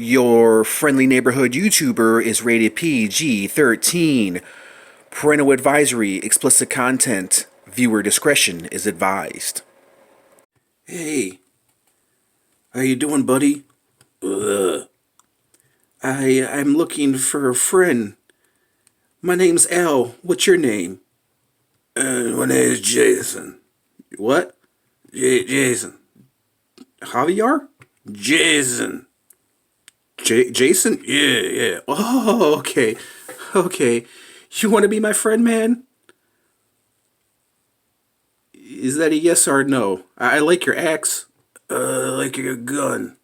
Your friendly neighborhood YouTuber is rated PG-13. Parental advisory, explicit content. Viewer discretion is advised. Hey, how you doing, buddy? I'm looking for a friend. My name's Al. What's your name? My name is Jason. What? Jason. Javier? Jason. Jason? Yeah. Oh, okay. Okay. You want to be my friend, man? Is that a yes or no? I like your axe. Like your gun.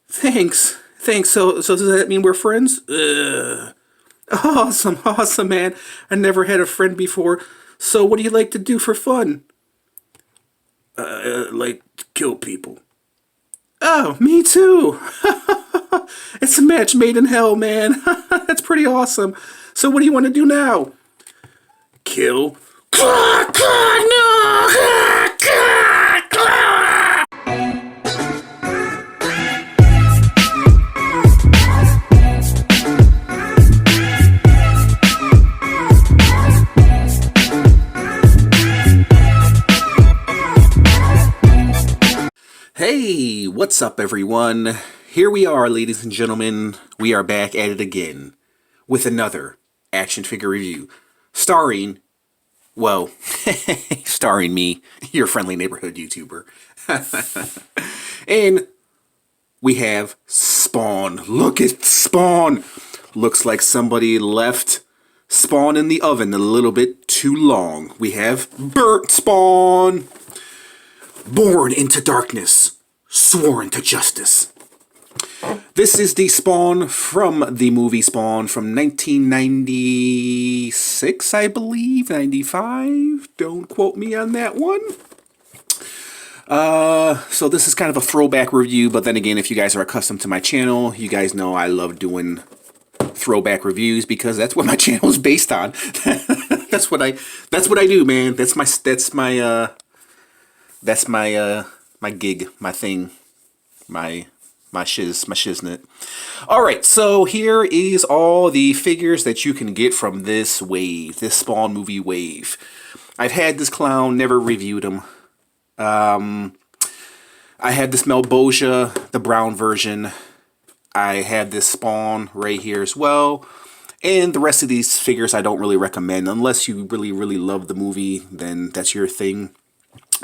Thanks. So does that mean we're friends? Awesome, man. I never had a friend before. So what do you like to do for fun? Like to kill people. Oh, me too. It's a match made in hell, man. That's pretty awesome. So what do you want to do now? Kill. Hey, what's up, everyone? Here we are, ladies and gentlemen. We are back at it again with another action figure review, starring me, your friendly neighborhood YouTuber. And we have Spawn. Look at Spawn. Looks like somebody left Spawn in the oven a little bit too long. We have burnt Spawn. Born into darkness, sworn to justice. This is the Spawn from the movie Spawn from 1996, I believe, 95. Don't quote me on that one. So this is kind of a throwback review, but then again, if you guys are accustomed to my channel, you guys know I love doing throwback reviews because that's what my channel is based on. That's what I do, man. That's my gig, my thing, my shiznit. Alright, so here is all the figures that you can get from this wave, this Spawn movie wave. I've had this clown, never reviewed him. I had this Melboja, the brown version. I had this Spawn right here as well. And the rest of these figures I don't really recommend. Unless you really, really love the movie, then that's your thing.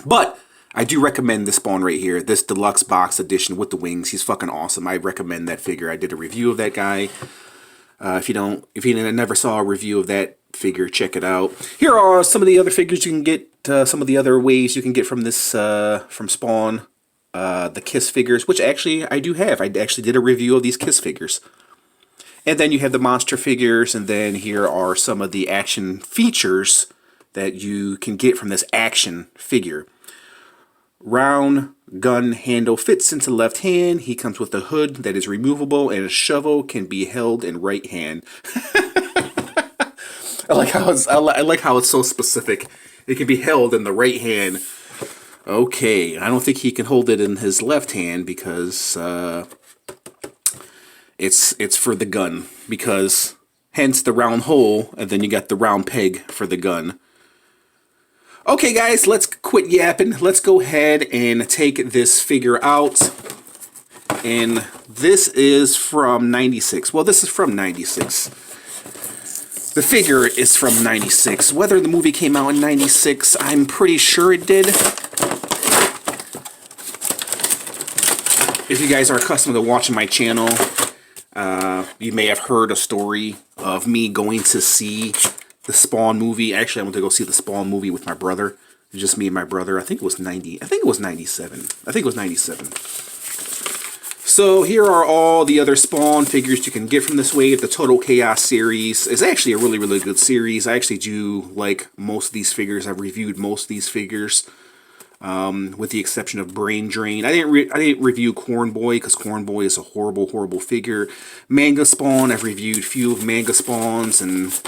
But I do recommend this Spawn right here, this deluxe box edition with the wings. He's fucking awesome. I recommend that figure. I did a review of that guy. If you never saw a review of that figure, check it out. Here are some of the other figures you can get. Some of the other ways you can get from this from Spawn. The Kiss figures, which actually I do have. I actually did a review of these Kiss figures. And then you have the monster figures, and then here are some of the action features that you can get from this action figure. Round gun handle fits into left hand. He comes with a hood that is removable, and a shovel can be held in right hand. I like how it's so specific. It can be held in the right hand. Okay, I don't think he can hold it in his left hand because it's for the gun. Because hence the round hole, and then you got the round peg for the gun. Okay, guys, let's quit yapping. Let's go ahead and take this figure out. And this is from 96. Well, this is from 96. The figure is from 96. Whether the movie came out in 96, I'm pretty sure it did. If you guys are accustomed to watching my channel, you may have heard a story of me going to see the Spawn movie. Actually, I went to go see the Spawn movie with my brother. Just me and my brother. I think it was 97. I think it was 97. So here are all the other Spawn figures you can get from this wave. The Total Chaos series is actually a really, really good series. I actually do like most of these figures. I've reviewed most of these figures, with the exception of Brain Drain. I didn't review Corn Boy because Corn Boy is a horrible, horrible figure. Manga Spawn, I've reviewed a few of Manga Spawns, and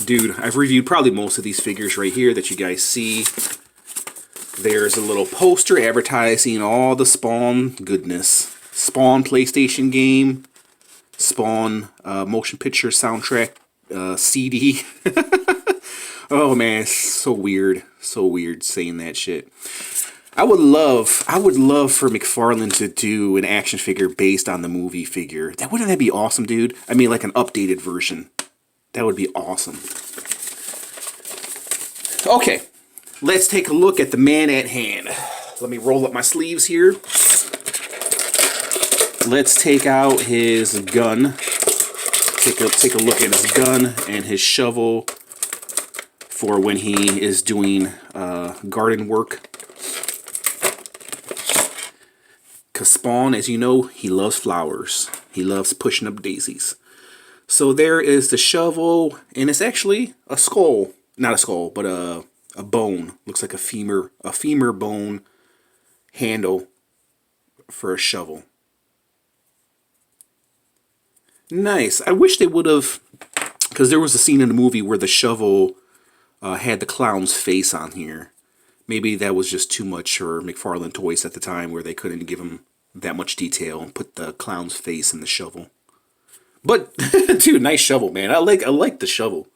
dude, I've reviewed probably most of these figures right here that you guys see. There's a little poster advertising all the Spawn goodness. Spawn PlayStation game, Spawn motion picture soundtrack CD. Oh man, it's so weird saying that shit. I would love for McFarlane to do an action figure based on the movie figure. Wouldn't that be awesome, dude? I mean, like an updated version. That would be awesome. Okay, let's take a look at the man at hand. Let me roll up my sleeves here. Let's take out his gun. Take a look at his gun and his shovel for when he is doing garden work. Because Spawn, as you know, he loves flowers. He loves pushing up daisies. So there is the shovel, and it's actually a skull. Not a skull, but a bone. Looks like a femur bone handle for a shovel. Nice. I wish they would have, because there was a scene in the movie where the shovel had the clown's face on here. Maybe that was just too much for McFarlane Toys at the time, where they couldn't give him that much detail and put the clown's face in the shovel. But dude, nice shovel, man. I like the shovel.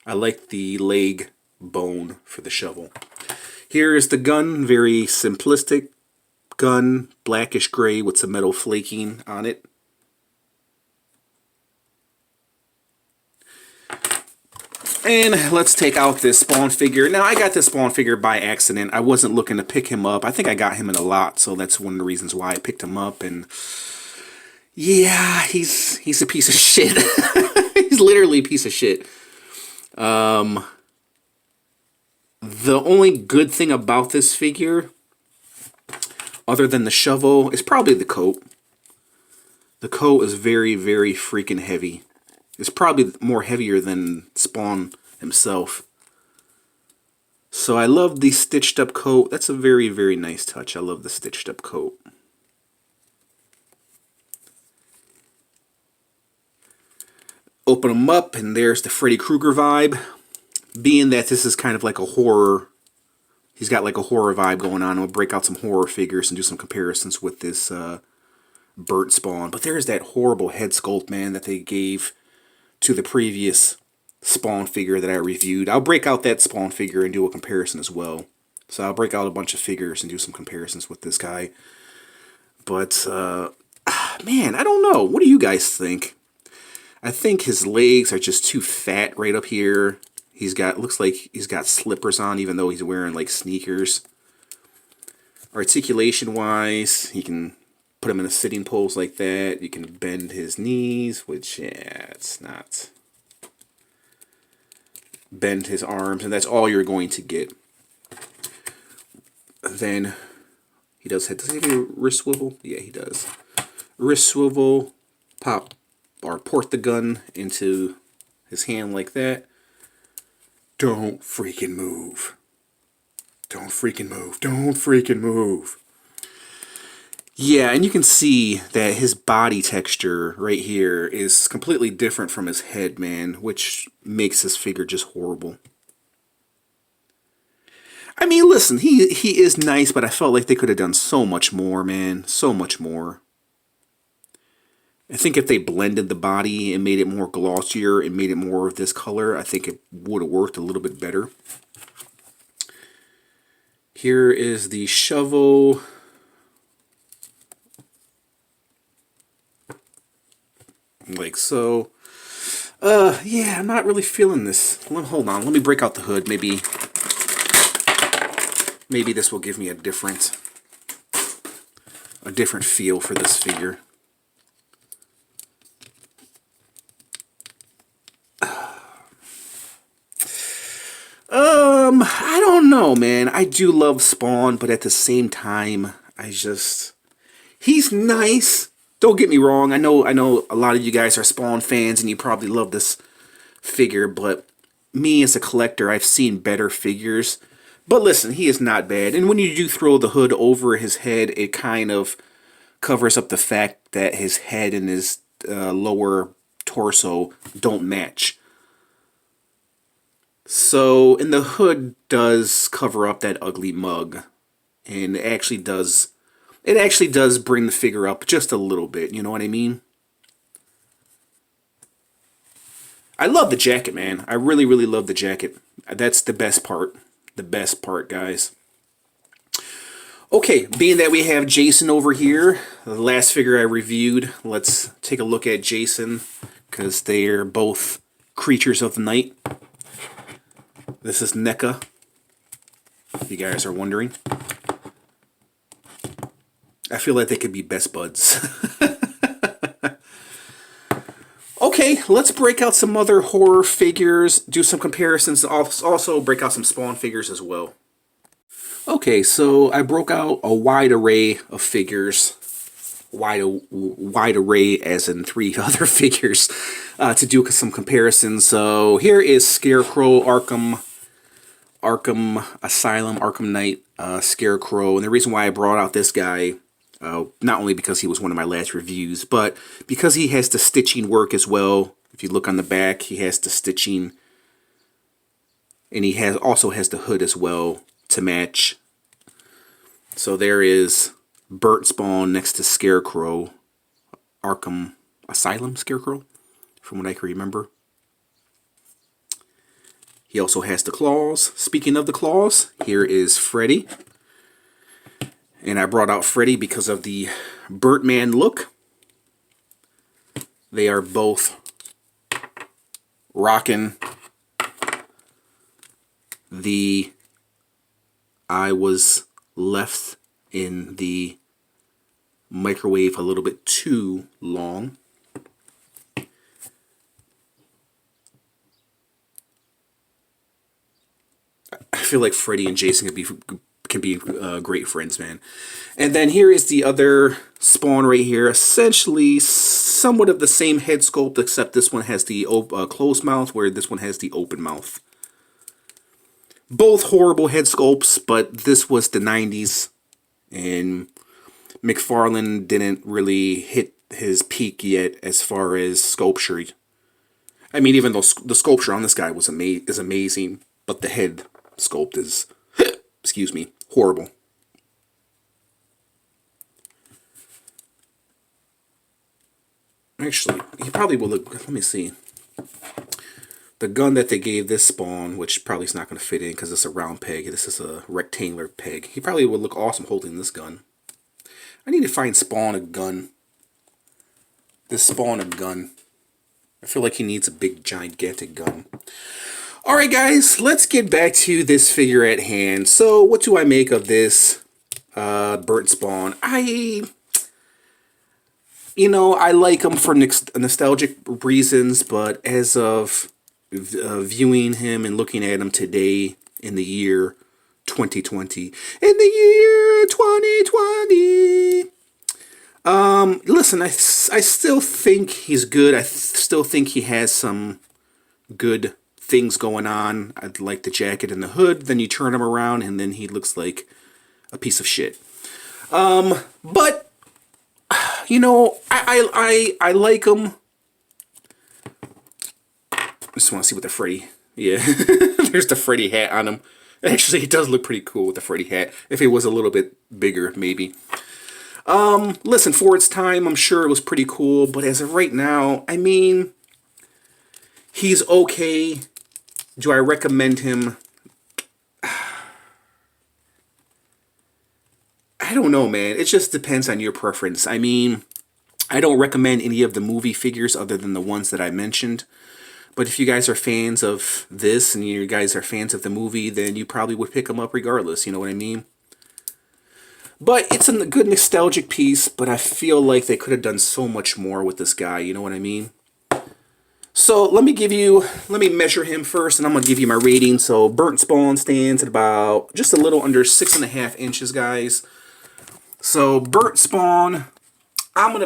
I like the leg bone for the shovel. Here is the gun, very simplistic gun, blackish gray with some metal flaking on it. And let's take out this Spawn figure. Now, I got this Spawn figure by accident. I wasn't looking to pick him up. I think I got him in a lot, so that's one of the reasons why I picked him up. And yeah, he's a piece of shit. He's literally a piece of shit. The only good thing about this figure, other than the shovel, is probably the coat. The coat is very, very freaking heavy. It's probably more heavier than Spawn himself. So I love the stitched up coat. That's a very, very nice touch. I love the stitched up coat. Open them up, and there's the Freddy Krueger vibe. Being that this is kind of like a horror, he's got like a horror vibe going on. We'll break out some horror figures and do some comparisons with this burnt Spawn. But there's that horrible head sculpt, man, that they gave to the previous Spawn figure that I reviewed. I'll break out that Spawn figure and do a comparison as well. So I'll break out a bunch of figures and do some comparisons with this guy. But, man, I don't know. What do you guys think? I think his legs are just too fat right up here. Looks like he's got slippers on, even though he's wearing like sneakers. Articulation-wise, he can put him in a sitting pose like that. You can bend his knees, which, yeah, it's not. Bend his arms, and that's all you're going to get. Then he does he have a wrist swivel? Yeah, he does. Wrist swivel, pop or port the gun into his hand like that. Don't freaking move. Don't freaking move. Don't freaking move. Yeah, and you can see that his body texture right here is completely different from his head, man, which makes this figure just horrible. I mean, listen, he is nice, but I felt like they could have done so much more, man. So much more. I think if they blended the body and made it more glossier and made it more of this color, I think it would have worked a little bit better. Here is the shovel. Like so. Yeah, I'm not really feeling this. Hold on, let me break out the hood. Maybe this will give me a different feel for this figure. I don't know, man. I do love Spawn, but at the same time, he's nice. Don't get me wrong. I know a lot of you guys are Spawn fans and you probably love this figure, but me as a collector, I've seen better figures. But listen, he is not bad. And when you do throw the hood over his head, it kind of covers up the fact that his head and his lower torso don't match. So, and the hood does cover up that ugly mug. And it actually does, it actually does bring the figure up just a little bit, you know what I mean? I love the jacket, man. I really, really love the jacket. That's the best part. The best part, guys. Okay, being that we have Jason over here, the last figure I reviewed, let's take a look at Jason, because they're both creatures of the night. This is NECA, if you guys are wondering. I feel like they could be best buds. Okay, let's break out some other horror figures, do some comparisons, also break out some Spawn figures as well. Okay, so I broke out a wide array of figures, wide array as in 3 other figures, to do some comparisons. So here is Scarecrow, Arkham Asylum, Arkham Knight, Scarecrow, and the reason why I brought out this guy, not only because he was one of my last reviews, but because he has the stitching work as well. If you look on the back, he has the stitching, and he also has the hood as well to match. So there is Burt Spawn next to Scarecrow, Arkham Asylum Scarecrow, from what I can remember. He also has the claws. Speaking of the claws, here is Freddy. And I brought out Freddy because of the Birdman look. They are both rocking the "I was left in the microwave a little bit too long." I feel like Freddy and Jason can be great friends, man. And then here is the other Spawn right here. Essentially somewhat of the same head sculpt, except this one has the closed mouth, where this one has the open mouth. Both horrible head sculpts, but this was the 90s, and McFarlane didn't really hit his peak yet as far as sculpture. I mean, even though the sculpture on this guy is amazing, but the head sculpt is, excuse me, horrible. Actually, he probably will look, let me see. The gun that they gave this Spawn, which probably is not going to fit in because it's a round peg. This is a rectangular peg. He probably would look awesome holding this gun. I need to find Spawn a gun. This Spawn a gun. I feel like he needs a big, gigantic gun. Alright guys, let's get back to this figure at hand. So, what do I make of this Burt Spawn? I like him for nostalgic reasons, but as of viewing him and looking at him today in the year 2020, listen, I still think he's good. I still think he has some good things going on. I like the jacket and the hood. Then you turn him around and then he looks like a piece of shit. But I like him. I just want to see what the Freddy. Yeah, there's the Freddy hat on him. Actually, he does look pretty cool with the Freddy hat. If it was a little bit bigger, maybe. Listen, for its time, I'm sure it was pretty cool. But as of right now, I mean, he's okay. Do I recommend him? I don't know, man. It just depends on your preference. I mean, I don't recommend any of the movie figures other than the ones that I mentioned. But if you guys are fans of this and you guys are fans of the movie, then you probably would pick them up regardless, you know what I mean? But it's a good nostalgic piece, but I feel like they could have done so much more with this guy, you know what I mean? So let me measure him first, and I'm going to give you my rating. So Burt Spawn stands at about just a little under 6.5 inches, guys. So Burt Spawn, I'm not going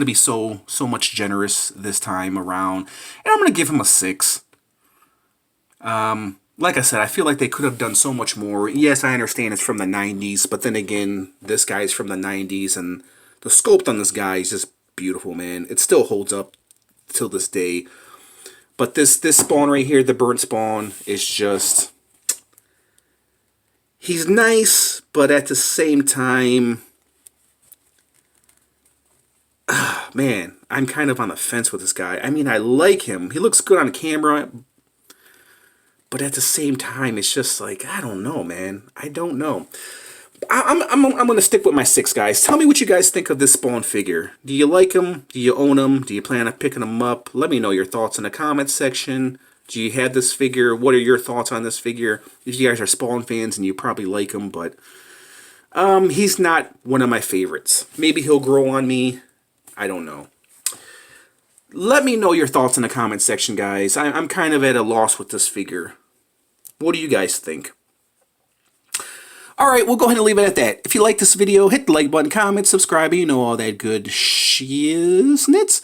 to be so much generous this time around, and I'm going to give him a 6. Like I said, I feel like they could have done so much more. Yes, I understand it's from the 90s, but then again, this guy's from the 90s, and the sculpt on this guy is just beautiful, man. It still holds up till this day. But this Spawn right here, the Burt Spawn, is just... he's nice, but at the same time, man, I'm kind of on the fence with this guy. I mean, I like him. He looks good on camera, but at the same time, it's just like, I don't know, man. I don't know. I'm going to stick with my 6, guys. Tell me what you guys think of this Spawn figure. Do you like him? Do you own him? Do you plan on picking him up? Let me know your thoughts in the comments section. Do you have this figure? What are your thoughts on this figure? If you guys are Spawn fans and you probably like him, but he's not one of my favorites. Maybe he'll grow on me. I don't know. Let me know your thoughts in the comments section, guys. I'm kind of at a loss with this figure. What do you guys think? Alright, we'll go ahead and leave it at that. If you like this video, hit the like button, comment, subscribe, you know all that good shiznits.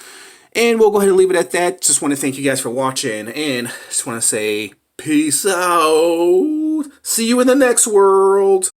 And we'll go ahead and leave it at that. Just want to thank you guys for watching, and just want to say peace out. See you in the next world.